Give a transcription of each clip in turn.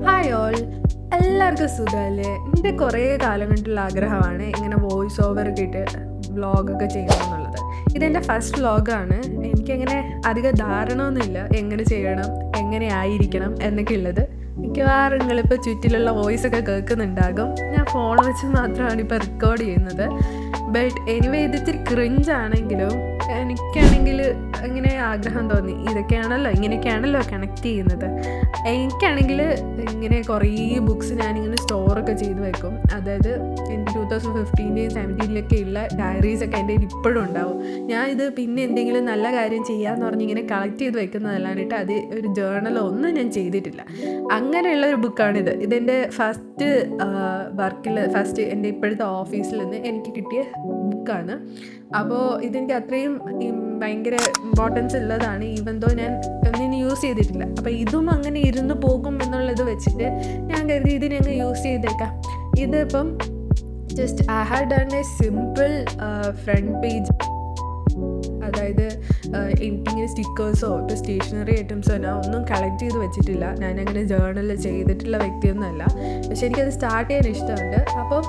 Hi all, എല്ലാവർക്കും സുഖമല്ലേ? എൻ്റെ കുറേ കാലം കൊണ്ടുള്ള ആഗ്രഹമാണ് ഇങ്ങനെ വോയിസ് ഓവർ ഇട്ട് വ്ളോഗൊക്കെ ചെയ്യണമെന്നുള്ളത്. ഇതെൻ്റെ ഫസ്റ്റ് വ്ളോഗാണ്. എനിക്കങ്ങനെ അധികം ധാരണയൊന്നുമില്ല എങ്ങനെ ചെയ്യണം, എങ്ങനെ ആയിരിക്കണം എന്നൊക്കെ ഉള്ളത്. മിക്കവാറും നിങ്ങളിപ്പോൾ ചുറ്റിലുള്ള വോയിസൊക്കെ കേൾക്കുന്നുണ്ടാകും. ഞാൻ ഫോൺ വെച്ച് മാത്രമാണ് ഇപ്പോൾ റെക്കോർഡ് ചെയ്യുന്നത്. ബട്ട് എനിവേ ഇത് ഇത്തിരി ക്രിഞ്ചാണെങ്കിലും എനിക്കാണെങ്കിൽ ഇങ്ങനെ ആഗ്രഹം തോന്നി, ഇങ്ങനെയൊക്കെയാണല്ലോ കണക്ട് ചെയ്യുന്നത്. എനിക്കാണെങ്കിൽ ഇങ്ങനെ കുറേ ബുക്സ് ഞാനിങ്ങനെ സ്റ്റോറൊക്കെ ചെയ്ത് വെക്കും. അതായത് എൻ്റെ 2015 17 ഉള്ള ഡയറീസൊക്കെ എൻ്റെ കയ്യിൽ ഇപ്പോഴും ഉണ്ടാവും. ഞാൻ ഇത് പിന്നെ എന്തെങ്കിലും നല്ല കാര്യം ചെയ്യാമെന്ന് പറഞ്ഞ് ഇങ്ങനെ കളക്ട് ചെയ്ത് വെക്കുന്നതല്ലാണ്ടിട്ട് അത് ഒരു ജേർണലോ ഒന്നും ഞാൻ ചെയ്തിട്ടില്ല. അങ്ങനെയുള്ള ഒരു ബുക്കാണിത്. ഇതെൻ്റെ ഫസ്റ്റ് എൻ്റെ ഇപ്പോഴത്തെ ഓഫീസിൽ നിന്ന് എനിക്ക് കിട്ടിയ ബുക്കാണ്. അപ്പോൾ ഇതെനിക്ക് അത്രയും ഭയങ്കര ഇമ്പോർട്ടൻസ് ഉള്ളതാണ്, ഈവൻ ദോ ഞാൻ ഒന്നിനും യൂസ് ചെയ്തിട്ടില്ല. അപ്പോൾ ഇതും അങ്ങനെ ഇരുന്ന് പോകും എന്നുള്ളത് വെച്ചിട്ട് ഞാൻ കരുതി ഇതിനങ്ങ് യൂസ് ചെയ്തേക്കാം. ഇതിപ്പം just I had done a simple front page. അതായത് എനിക്കിങ്ങനെ സ്റ്റിക്കേഴ്സോ ഇപ്പോൾ സ്റ്റേഷനറി ഐറ്റംസോ ഞാൻ ഒന്നും കളക്ട് ചെയ്ത് വെച്ചിട്ടില്ല. ഞാനങ്ങനെ ജേർണൽ ചെയ്തിട്ടുള്ള വ്യക്തിയൊന്നുമല്ല. പക്ഷെ എനിക്കത് സ്റ്റാർട്ട് ചെയ്യാൻ ഇഷ്ടമുണ്ട്. അപ്പോൾ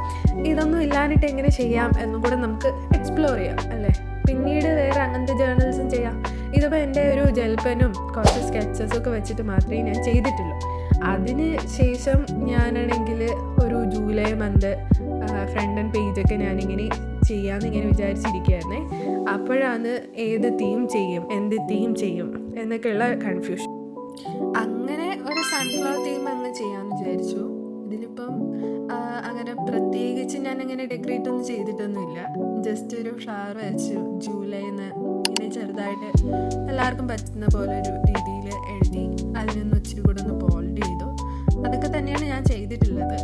ഇതൊന്നും ഇല്ലാണ്ടിട്ട് എങ്ങനെ ചെയ്യാം എന്നും കൂടെ നമുക്ക് എക്സ്പ്ലോർ ചെയ്യാം അല്ലേ. പിന്നീട് വേറെ അങ്ങനത്തെ ജേർണൽസും ചെയ്യാം. ഇതിപ്പോൾ എൻ്റെ ഒരു ജെൽപെനും കുറച്ച് സ്കെച്ചസൊക്കെ വെച്ചിട്ട് മാത്രമേ ഞാൻ ചെയ്തിട്ടുള്ളൂ. അതിന് ശേഷം ഞാനാണെങ്കിൽ ഒരു ജൂലൈ മന്ത് ഫ്രണ്ട് ആൻഡ് പേജൊക്കെ ഞാനിങ്ങനെ ചെയ്യാമെന്നിങ്ങനെ വിചാരിച്ചിരിക്കുകയായിരുന്നേ. അപ്പോഴാണ് എന്ത് തീം ചെയ്യും എന്നൊക്കെയുള്ള കൺഫ്യൂഷൻ. അങ്ങനെ ഒരു സൺഫ്ലവർ തീം അങ്ങ് ചെയ്യാമെന്ന് വിചാരിച്ചു. ഇതിലിപ്പം അങ്ങനെ പ്രത്യേകിച്ച് ഞാനങ്ങനെ ഡെക്കറേറ്റ് ഒന്നും ചെയ്തിട്ടൊന്നുമില്ല. ജസ്റ്റ് ഒരു ഫ്ലവർ വെച്ചു ജൂലൈന്ന് ഇങ്ങനെ ചെറുതായിട്ട് എല്ലാവർക്കും പറ്റുന്ന പോലെ ഒരു രീതിയിൽ എഴുതി അതിനൊന്ന് ഇച്ചിരി കൂടെ ഒന്ന് ബോൾഡ് ചെയ്തു. അതൊക്കെ തന്നെയാണ് ഞാൻ ചെയ്തിട്ടുള്ളത്.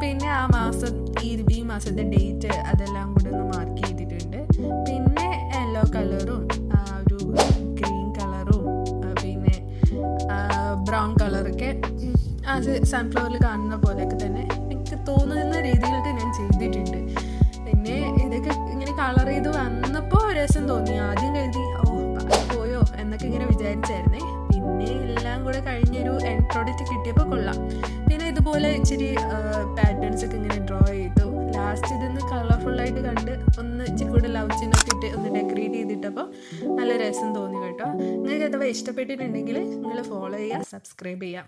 പിന്നെ ആ മാസം ഈ മാസത്തെ ഡേറ്റ് അതെല്ലാം കൂടെ ഒന്ന് മാർക്ക് ചെയ്തിട്ടുണ്ട്. പിന്നെ യെല്ലോ കളറും ഒരു ഗ്രീൻ കളറും പിന്നെ ബ്രൗൺ കളറൊക്കെ അത് സൺഫ്ലവറിൽ കാണുന്ന പോലെയൊക്കെ തന്നെ എനിക്ക് തോന്നുന്ന രീതിയിലൊക്കെ ഞാൻ ചെയ്തിട്ടുണ്ട്. പിന്നെ ഇതൊക്കെ ഇങ്ങനെ കളർ ചെയ്ത് വന്നപ്പോൾ രസം തോന്നി. ആദ്യം കരുതി പോയോ എന്നൊക്കെ ഇങ്ങനെ വിചാരിച്ചായിരുന്നേ. പിന്നെ എല്ലാം കൂടെ കഴിഞ്ഞൊരു എൻഡ് പ്രോഡക്റ്റ് കിട്ടിയപ്പോൾ കൊള്ളാം. പിന്നെ ഇതുപോലെ ഇച്ചിരി പാറ്റേൺസ് ഒക്കെ ഇങ്ങനെ ഡ്രോ ചെയ്തു. ലാസ്റ്റ് ഇതൊന്ന് കളർഫുള്ളായിട്ട് കണ്ട് ഒന്ന് ഇച്ചിരി കൂടെ ലവ് ചിഹ്നമൊക്കെ ഇട്ട് ഒന്ന് ഡെക്കറേറ്റ് ചെയ്തിട്ടപ്പോൾ നല്ല രസം തോന്നി കേട്ടോ. നിങ്ങൾക്ക് അഥവാ ഇഷ്ടപ്പെട്ടിട്ടുണ്ടെങ്കിൽ നിങ്ങൾ ഫോളോ ചെയ്യുക, സബ്സ്ക്രൈബ് ചെയ്യുക.